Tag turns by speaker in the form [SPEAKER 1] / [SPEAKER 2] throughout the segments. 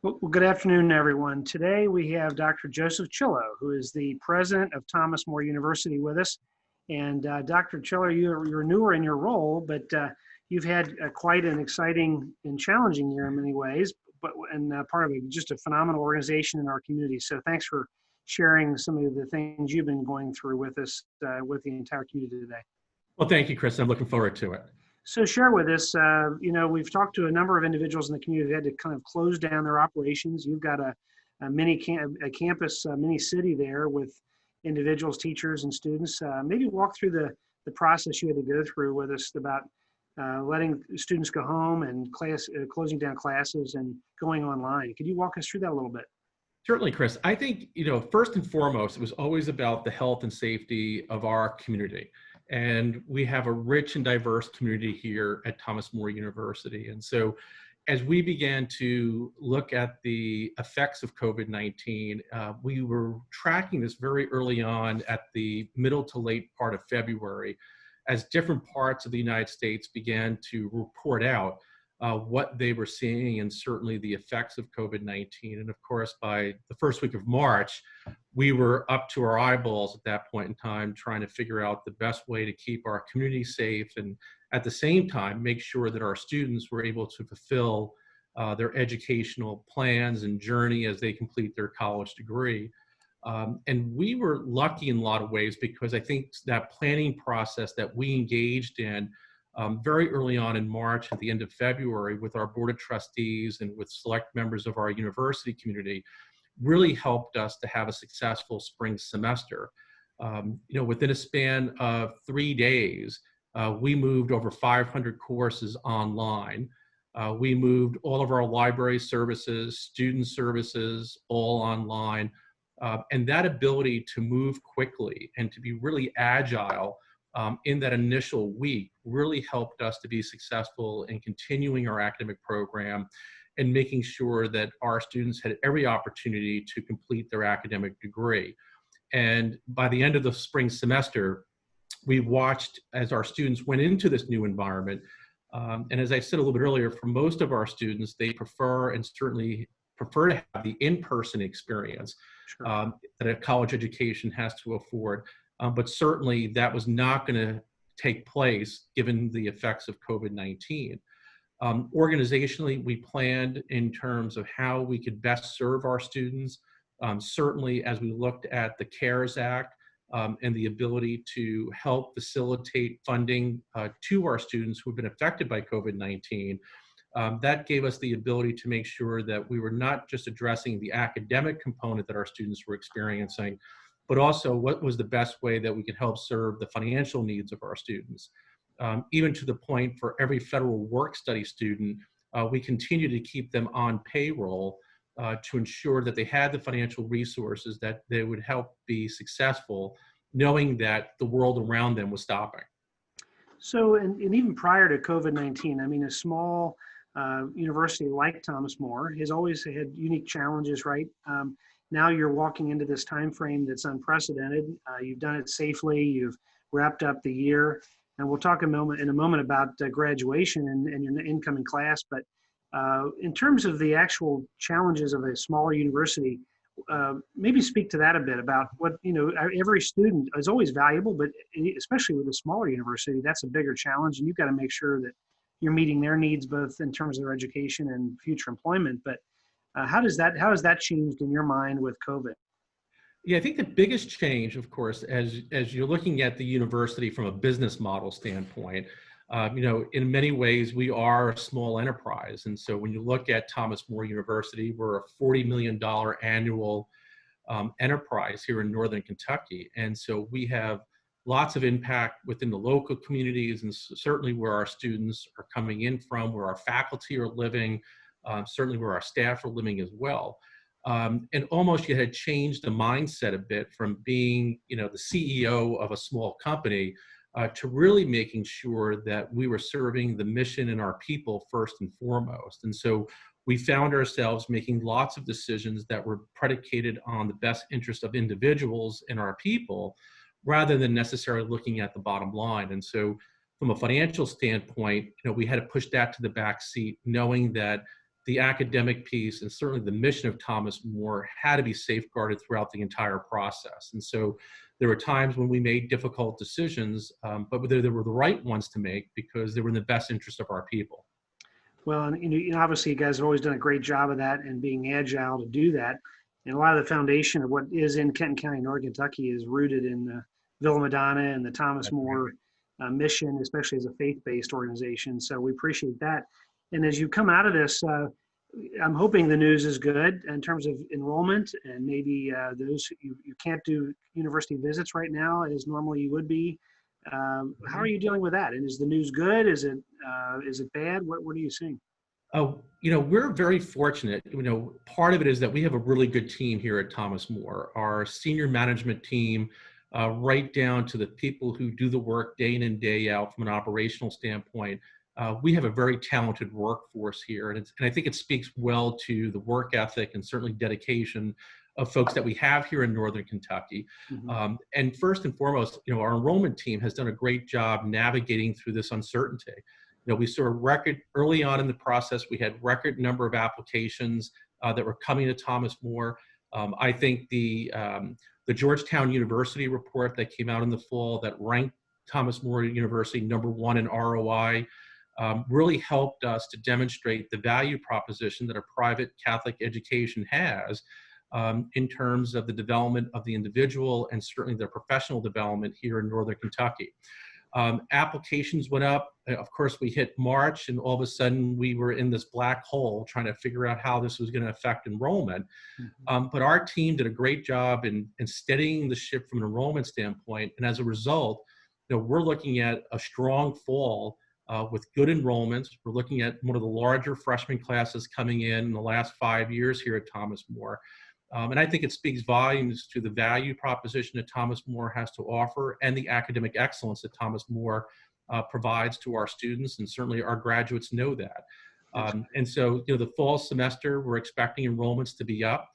[SPEAKER 1] Well, good afternoon, everyone. Today we have Dr. Joseph Chillo, who is the president of Thomas More University with us. And Dr. Chillo, you're newer in your role, but you've had quite an exciting and challenging year in many ways, and part of just a phenomenal organization in our community. So thanks for sharing some of the things you've been going through with us, with the entire community today.
[SPEAKER 2] Well, thank you, Chris. I'm looking forward to it.
[SPEAKER 1] So share with us, we've talked to a number of individuals in the community that had to kind of close down their operations. You've got a campus, mini city there with individuals, teachers, and students. Maybe walk through the process you had to go through with us about letting students go home and closing down classes and going online. Could you walk us through that a little bit?
[SPEAKER 2] Certainly, Chris. I think, first and foremost, it was always about the health and safety of our community. And we have a rich and diverse community here at Thomas More University. And so as we began to look at the effects of COVID-19, we were tracking this very early on at the middle to late part of February, as different parts of the United States began to report out what they were seeing and certainly the effects of COVID-19. And of course, by the first week of March, we were up to our eyeballs at that point in time, trying to figure out the best way to keep our community safe and at the same time, make sure that our students were able to fulfill their educational plans and journey as they complete their college degree. And we were lucky in a lot of ways because I think that planning process that we engaged in very early on in March, at the end of February, with our board of trustees and with select members of our university community, really helped us to have a successful spring semester. Within a span of 3 days, we moved over 500 courses online. We moved all of our library services, student services, all online. And that ability to move quickly and to be really agile in that initial week really helped us to be successful in continuing our academic program and making sure that our students had every opportunity to complete their academic degree. And by the end of the spring semester, we watched as our students went into this new environment. And as I said a little bit earlier, for most of our students, they prefer and certainly prefer to have the in-person experience that a college education has to afford. But certainly that was not going to take place given the effects of COVID-19. Organizationally, we planned in terms of how we could best serve our students. Certainly as we looked at the CARES Act and the ability to help facilitate funding to our students who have been affected by COVID-19, that gave us the ability to make sure that we were not just addressing the academic component that our students were experiencing, but also what was the best way that we could help serve the financial needs of our students. Even to the point for every federal work-study student, we continue to keep them on payroll to ensure that they had the financial resources that they would help be successful, knowing that the world around them was stopping.
[SPEAKER 1] So, and even prior to COVID-19, I mean, a small university like Thomas More has always had unique challenges, right? Now you're walking into this time frame that's unprecedented. You've done it safely. You've wrapped up the year, and we'll talk in a moment about graduation and your incoming class. But in terms of the actual challenges of a smaller university, maybe speak to that a bit about what, every student is always valuable, but especially with a smaller university, that's a bigger challenge, and you've got to make sure that you're meeting their needs both in terms of their education and future employment. But how has that changed in your mind with COVID?
[SPEAKER 2] Yeah, I think the biggest change, of course, as you're looking at the university from a business model standpoint, in many ways, we are a small enterprise. And so when you look at Thomas More University, we're a $40 million annual enterprise here in Northern Kentucky. And so we have lots of impact within the local communities and certainly where our students are coming in from, where our faculty are living, certainly where our staff are living as well. And almost you had changed the mindset a bit from being, the CEO of a small company to really making sure that we were serving the mission and our people first and foremost. And so we found ourselves making lots of decisions that were predicated on the best interest of individuals and our people, rather than necessarily looking at the bottom line. And so from a financial standpoint, we had to push that to the back seat, knowing that the academic piece and certainly the mission of Thomas More had to be safeguarded throughout the entire process. And so there were times when we made difficult decisions, but they were the right ones to make because they were in the best interest of our people.
[SPEAKER 1] Well, and obviously you guys have always done a great job of that and being agile to do that. And a lot of the foundation of what is in Kenton County, Northern Kentucky, is rooted in Villa Madonna and the Thomas More mission, especially as a faith-based organization. So we appreciate that. And as you come out of this, I'm hoping the news is good in terms of enrollment, and maybe those you can't do university visits right now as normally you would be. How are you dealing with that? And is the news good? Is it bad? What are you seeing?
[SPEAKER 2] Oh, we're very fortunate. Part of it is that we have a really good team here at Thomas More. Our senior management team, right down to the people who do the work day in and day out from an operational standpoint. We have a very talented workforce here, and I think it speaks well to the work ethic and certainly dedication of folks that we have here in Northern Kentucky.
[SPEAKER 1] Mm-hmm.
[SPEAKER 2] And first and foremost, our enrollment team has done a great job navigating through this uncertainty. We saw a record early on in the process. We had record number of applications that were coming to Thomas More. I think the Georgetown University report that came out in the fall that ranked Thomas More University #1 in ROI really helped us to demonstrate the value proposition that a private Catholic education has in terms of the development of the individual and certainly their professional development here in Northern Kentucky. Applications went up. Of course, we hit March, and all of a sudden we were in this black hole trying to figure out how this was going to affect enrollment.
[SPEAKER 1] Mm-hmm.
[SPEAKER 2] But our team did a great job in steadying the ship from an enrollment standpoint. And as a result, we're looking at a strong fall with good enrollments. We're looking at one of the larger freshman classes coming in the last 5 years here at Thomas More. And I think it speaks volumes to the value proposition that Thomas More has to offer and the academic excellence that Thomas More provides to our students, and certainly our graduates know that. And so, the fall semester, we're expecting enrollments to be up.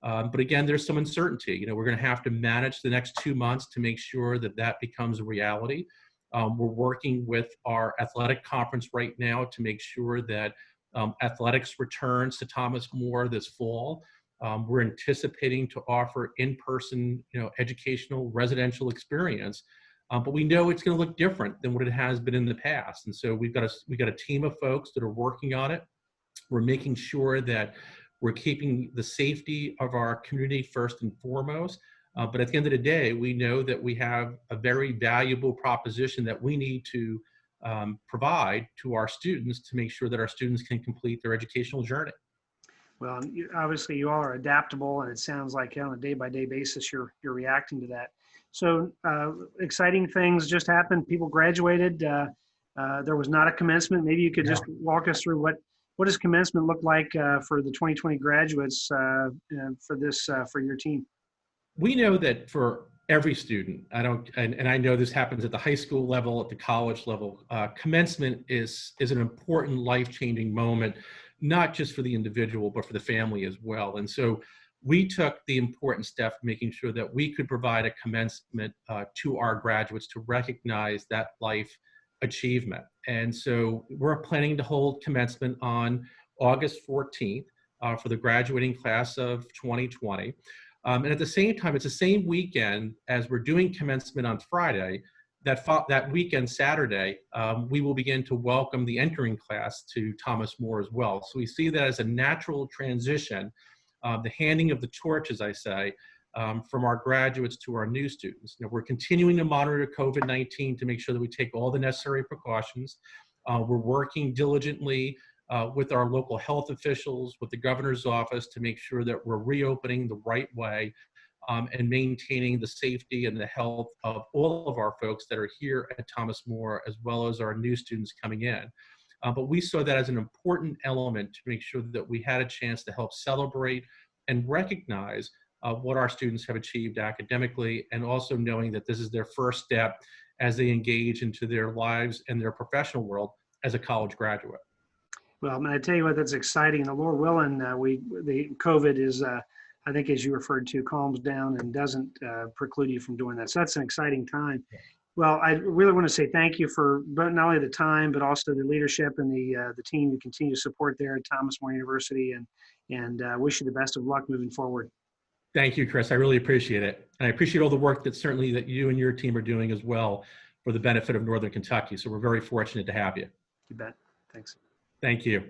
[SPEAKER 2] But again, there's some uncertainty. We're going to have to manage the next 2 months to make sure that that becomes a reality. We're working with our athletic conference right now to make sure that athletics returns to Thomas More this fall. We're anticipating to offer in-person, educational residential experience, but we know it's going to look different than what it has been in the past. And so we've got a team of folks that are working on it. We're making sure that we're keeping the safety of our community first and foremost. But at the end of the day, we know that we have a very valuable proposition that we need to provide to our students to make sure that our students can complete their educational journey.
[SPEAKER 1] Well, obviously you all are adaptable, and it sounds like on a day-by-day basis you're reacting to that. So exciting things just happened. People graduated. There was not a commencement. Maybe you could just walk us through what does commencement look like for the 2020 graduates for your team?
[SPEAKER 2] We know that for every student, and I know this happens at the high school level, at the college level, commencement is an important life-changing moment, not just for the individual, but for the family as well. And so we took the important step, making sure that we could provide a commencement to our graduates to recognize that life achievement. And so we're planning to hold commencement on August 14th for the graduating class of 2020. And at the same time, it's the same weekend as we're doing commencement on Friday. That weekend, Saturday, we will begin to welcome the entering class to Thomas More as well. So we see that as a natural transition, the handing of the torch, as I say, from our graduates to our new students. We're continuing to monitor COVID-19 to make sure that we take all the necessary precautions. We're working diligently with our local health officials, with the governor's office to make sure that we're reopening the right way. And maintaining the safety and the health of all of our folks that are here at Thomas More, as well as our new students coming in. But we saw that as an important element to make sure that we had a chance to help celebrate and recognize what our students have achieved academically, and also knowing that this is their first step as they engage into their lives and their professional world as a college graduate.
[SPEAKER 1] Well, I tell you what, that's exciting. The Lord willing, the COVID is, I think, as you referred to, calms down and doesn't preclude you from doing that. So that's an exciting time. Well, I really want to say thank you for not only the time, but also the leadership and the team you continue to support there at Thomas More University, and wish you the best of luck moving forward.
[SPEAKER 2] Thank you, Kris. I really appreciate it. And I appreciate all the work that certainly that you and your team are doing as well for the benefit of Northern Kentucky. So we're very fortunate to have you.
[SPEAKER 1] You bet. Thanks.
[SPEAKER 2] Thank you.